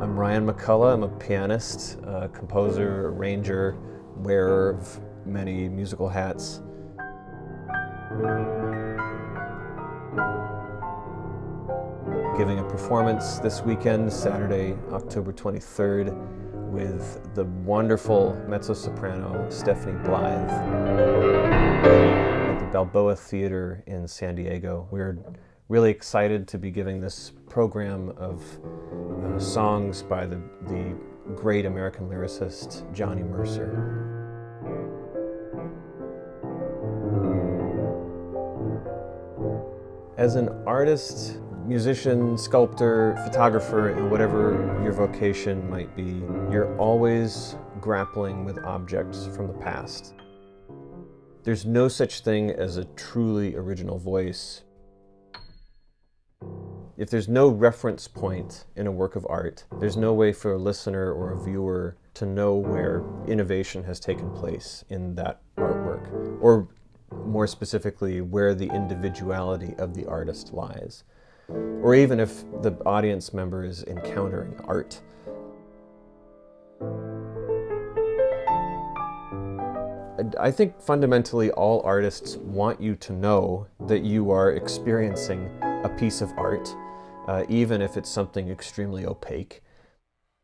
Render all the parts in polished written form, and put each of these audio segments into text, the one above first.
I'm Ryan McCullough. I'm a pianist, composer, arranger, wearer of many musical hats. Giving a performance this weekend, Saturday, October 23rd, with the wonderful mezzo-soprano Stephanie Blythe at the Balboa Theater in San Diego. We're really excited to be giving this program of songs by the great American lyricist Johnny Mercer. As an artist, musician, sculptor, photographer, and whatever your vocation might be, you're always grappling with objects from the past. There's no such thing as a truly original voice. If there's no reference point in a work of art, there's no way for a listener or a viewer to know where innovation has taken place in that artwork, or more specifically, where the individuality of the artist lies, or even if the audience member is encountering art. I think fundamentally all artists want you to know that you are experiencing a piece of art, even if it's something extremely opaque.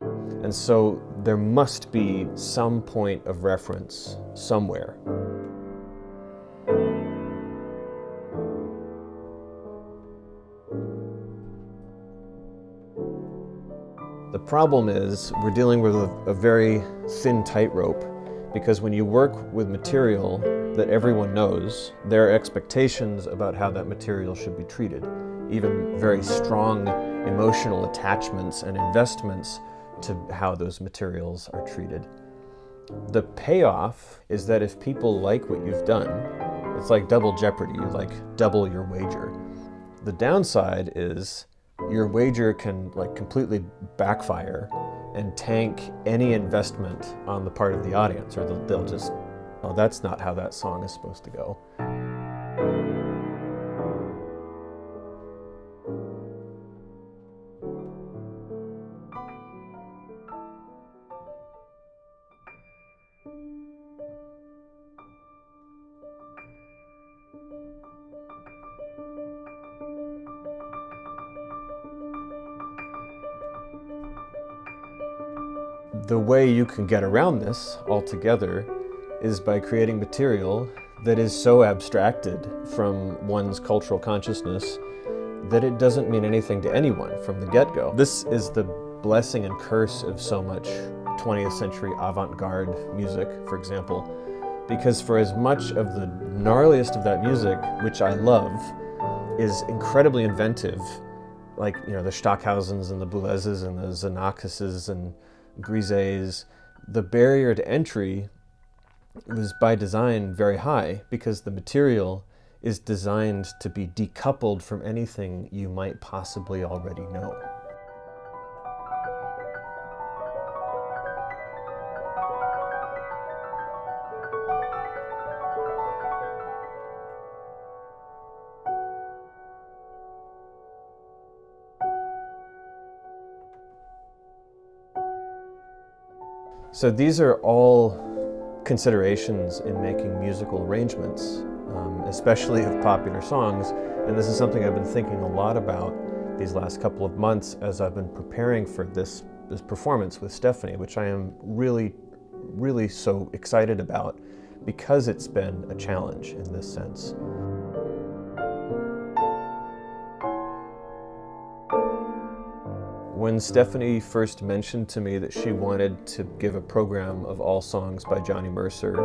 And so there must be some point of reference somewhere. The problem is we're dealing with a very thin tightrope, because when you work with material that everyone knows, there are expectations about how that material should be treated, even very strong emotional attachments and investments to how those materials are treated. The payoff is that if people like what you've done, it's like double jeopardy, you like double your wager. The downside is your wager can completely backfire and tank any investment on the part of the audience, or they'll just, oh, that's not how that song is supposed to go. The way you can get around this altogether is by creating material that is so abstracted from one's cultural consciousness that it doesn't mean anything to anyone from the get-go. This is the blessing and curse of so much 20th century avant-garde music, for example, because for as much of the gnarliest of that music, which I love, is incredibly inventive, like, the Stockhausens and the Blythes and the Xenakises and Grises, the barrier to entry was by design very high, because the material is designed to be decoupled from anything you might possibly already know. So these are all considerations in making musical arrangements, especially of popular songs, and this is something I've been thinking a lot about these last couple of months as I've been preparing for this performance with Stephanie, which I am really, really so excited about, because it's been a challenge in this sense. When Stephanie first mentioned to me that she wanted to give a program of all songs by Johnny Mercer,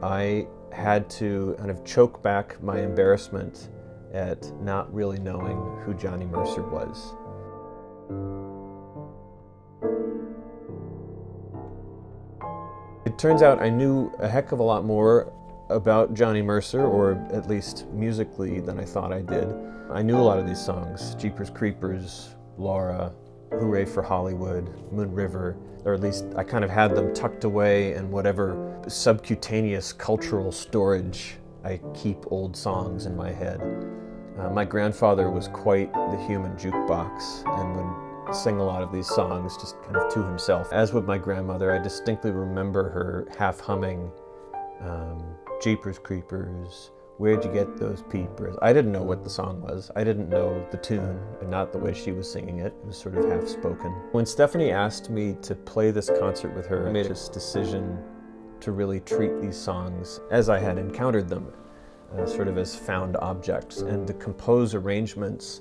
I had to kind of choke back my embarrassment at not really knowing who Johnny Mercer was. It turns out I knew a heck of a lot more about Johnny Mercer, or at least musically, than I thought I did. I knew a lot of these songs: Jeepers Creepers, Laura, Hooray for Hollywood, Moon River, or at least I kind of had them tucked away in whatever subcutaneous cultural storage I keep old songs in my head. My grandfather was quite the human jukebox and would sing a lot of these songs just kind of to himself. As with my grandmother, I distinctly remember her half humming Jeepers Creepers, where'd you get those peepers? I didn't know what the song was. I didn't know the tune, and not the way she was singing it. It was sort of half-spoken. When Stephanie asked me to play this concert with her, I made this decision to really treat these songs as I had encountered them, sort of as found objects, and to compose arrangements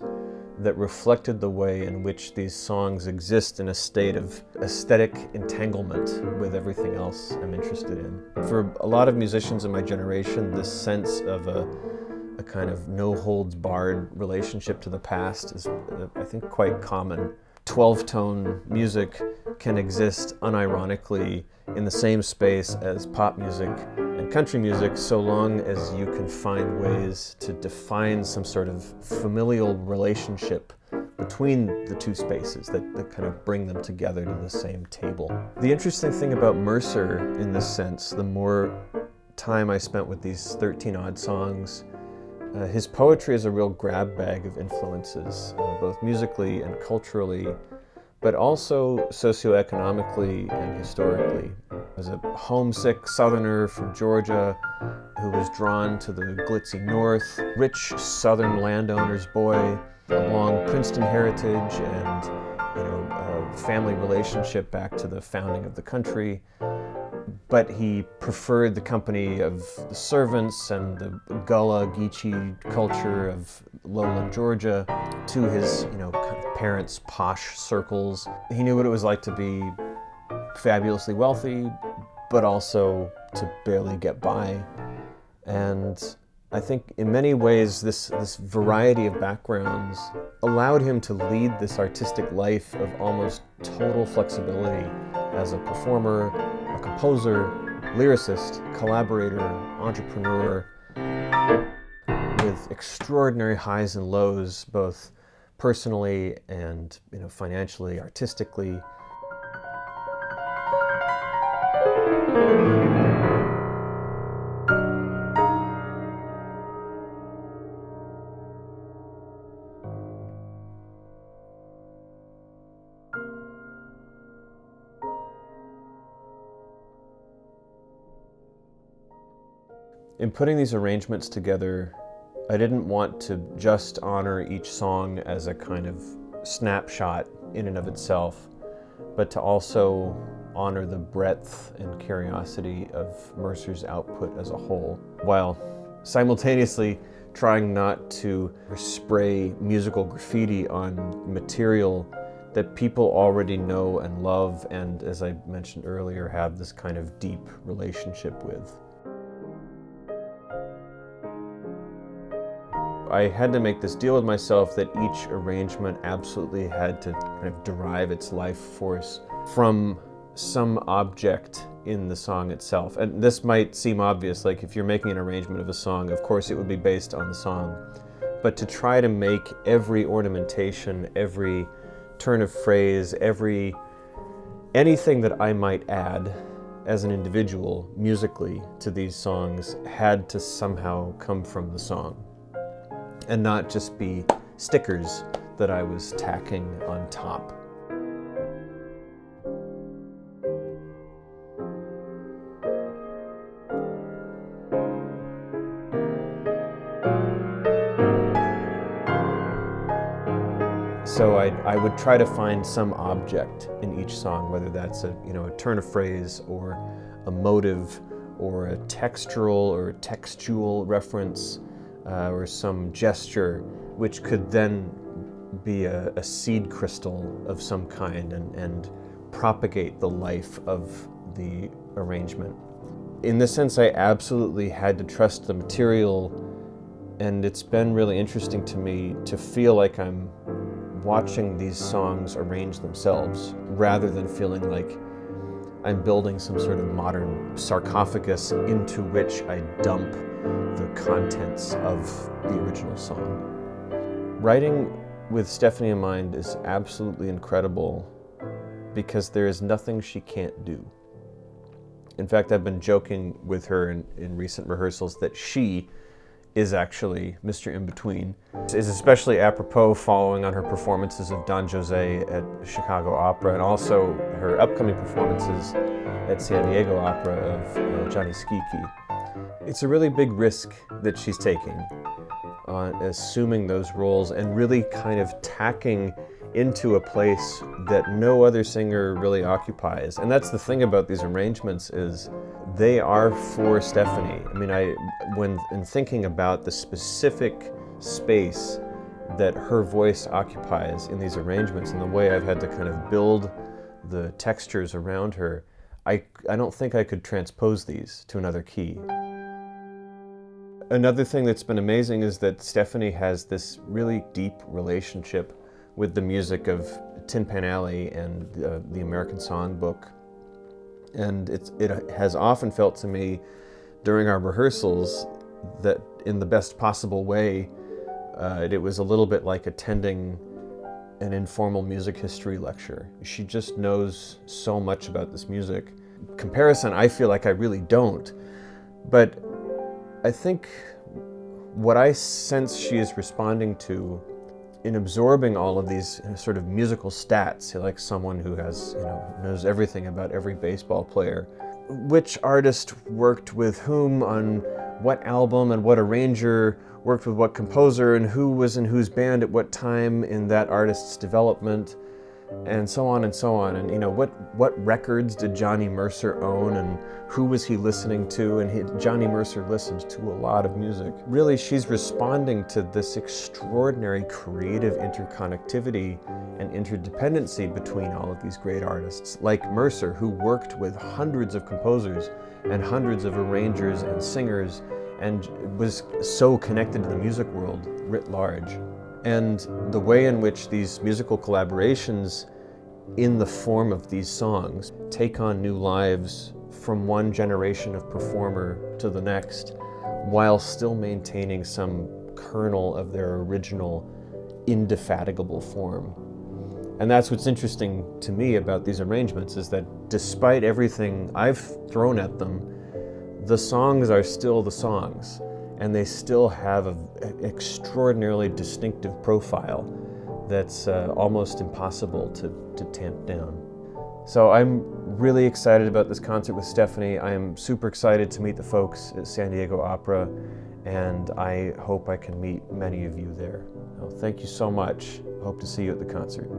that reflected the way in which these songs exist in a state of aesthetic entanglement with everything else I'm interested in. For a lot of musicians in my generation, this sense of a kind of no-holds-barred relationship to the past is, I think, quite common. 12-tone music can exist unironically in the same space as pop music and country music, so long as you can find ways to define some sort of familial relationship between the two spaces that kind of bring them together to the same table. The interesting thing about Mercer, in this sense, the more time I spent with these 13-odd songs, his poetry is a real grab bag of influences, both musically and culturally, but also socioeconomically and historically. As a homesick southerner from Georgia who was drawn to the glitzy north, rich southern landowner's boy, a long Princeton heritage and a family relationship back to the founding of the country, but he preferred the company of the servants and the Gullah, Geechee culture of lowland Georgia to his, kind of parents' posh circles. He knew what it was like to be fabulously wealthy, but also to barely get by. And I think in many ways this variety of backgrounds allowed him to lead this artistic life of almost total flexibility as a performer, a composer, lyricist, collaborator, entrepreneur, with extraordinary highs and lows, both personally and financially, artistically. In putting these arrangements together, I didn't want to just honor each song as a kind of snapshot in and of itself, but to also honor the breadth and curiosity of Mercer's output as a whole, while simultaneously trying not to spray musical graffiti on material that people already know and love and, as I mentioned earlier, have this kind of deep relationship with. I had to make this deal with myself that each arrangement absolutely had to kind of derive its life force from some object in the song itself. And this might seem obvious, like if you're making an arrangement of a song, of course it would be based on the song. But to try to make every ornamentation, every turn of phrase, anything that I might add as an individual musically to these songs had to somehow come from the song, and not just be stickers that I was tacking on top. So I would try to find some object in each song, whether that's a turn of phrase or a motive or a textural or textual reference, or some gesture, which could then be a seed crystal of some kind and propagate the life of the arrangement. In this sense, I absolutely had to trust the material, and it's been really interesting to me to feel like I'm watching these songs arrange themselves, rather than feeling like I'm building some sort of modern sarcophagus into which I dump the contents of the original song. Writing with Stephanie in mind is absolutely incredible because there is nothing she can't do. In fact, I've been joking with her in recent rehearsals that she is actually Mr. In Between. Is especially apropos following on her performances of Don Jose at Chicago Opera and also her upcoming performances at San Diego Opera of Johnny Skiki. It's a really big risk that she's taking on assuming those roles and really kind of tacking into a place that no other singer really occupies. And that's the thing about these arrangements, is they are for Stephanie. I mean, when in thinking about the specific space that her voice occupies in these arrangements and the way I've had to kind of build the textures around her, I don't think I could transpose these to another key. Another thing that's been amazing is that Stephanie has this really deep relationship with the music of Tin Pan Alley and the American Songbook. And it has often felt to me during our rehearsals that in the best possible way, it was a little bit like attending an informal music history lecture. She just knows so much about this music. Comparison, I feel like I really don't. But I think what I sense she is responding to in absorbing all of these sort of musical stats, like someone who has, knows everything about every baseball player, which artist worked with whom on what album and what arranger worked with what composer and who was in whose band at what time in that artist's development, and so on and so on. And what records did Johnny Mercer own and who was he listening to? And Johnny Mercer listened to a lot of music. Really, she's responding to this extraordinary creative interconnectivity and interdependency between all of these great artists, like Mercer, who worked with hundreds of composers and hundreds of arrangers and singers and was so connected to the music world writ large. And the way in which these musical collaborations in the form of these songs take on new lives from one generation of performer to the next, while still maintaining some kernel of their original indefatigable form. And that's what's interesting to me about these arrangements, is that despite everything I've thrown at them, the songs are still the songs. And they still have an extraordinarily distinctive profile that's almost impossible to tamp down. So I'm really excited about this concert with Stephanie. I am super excited to meet the folks at San Diego Opera, and I hope I can meet many of you there. Well, thank you so much. Hope to see you at the concert.